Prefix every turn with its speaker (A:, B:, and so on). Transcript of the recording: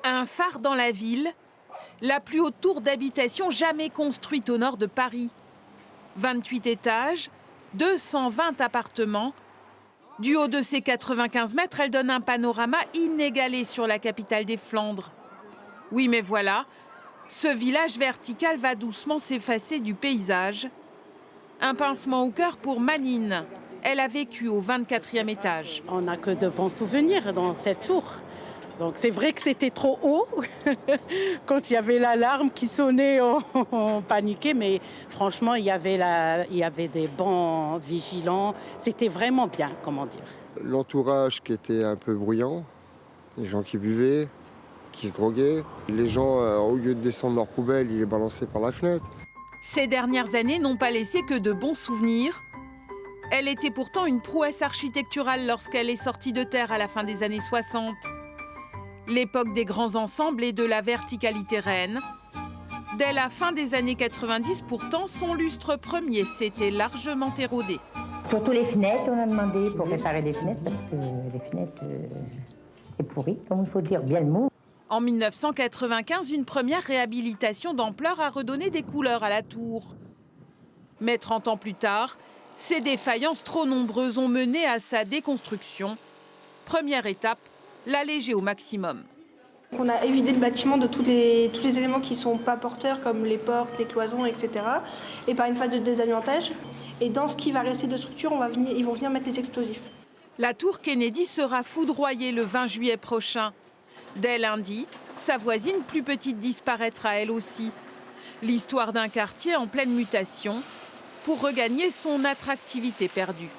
A: Un phare dans la ville, la plus haute tour d'habitation jamais construite au nord de Paris. 28 étages, 220 appartements. Du haut de ses 95 mètres, elle donne un panorama inégalé sur la capitale des Flandres. Oui, mais voilà, ce village vertical va doucement s'effacer du paysage. Un pincement au cœur pour Manine. Elle a vécu au 24e étage.
B: On n'a que de bons souvenirs dans cette tour. Donc c'est vrai que c'était trop haut. Quand il y avait l'alarme qui sonnait, on paniquait. Mais franchement, il y avait des bons vigilants. C'était vraiment bien, comment dire.
C: L'entourage qui était un peu bruyant, les gens qui buvaient, qui se droguaient. Les gens, au lieu de descendre leurs poubelles, ils les balançaient par la fenêtre.
A: Ces dernières années n'ont pas laissé que de bons souvenirs. Elle était pourtant une prouesse architecturale lorsqu'elle est sortie de terre à la fin des années 60. L'époque des grands ensembles et de la verticalité reine. Dès la fin des années 90, pourtant, son lustre premier s'était largement érodé.
D: Surtout les fenêtres, on a demandé pour réparer les fenêtres, parce que les fenêtres, c'est pourri, comme il faut dire bien le mot.
A: En 1995, une première réhabilitation d'ampleur a redonné des couleurs à la tour. Mais 30 ans plus tard, ces défaillances trop nombreuses ont mené à sa déconstruction. Première étape, l'alléger au maximum.
E: On a évidé le bâtiment de tous les éléments qui ne sont pas porteurs, comme les portes, les cloisons, etc. Et par une phase de désamiantage. Et dans ce qui va rester de structure, ils vont venir mettre les explosifs.
A: La tour Kennedy sera foudroyée le 20 juillet prochain. Dès lundi, sa voisine plus petite disparaîtra elle aussi. L'histoire d'un quartier en pleine mutation pour regagner son attractivité perdue.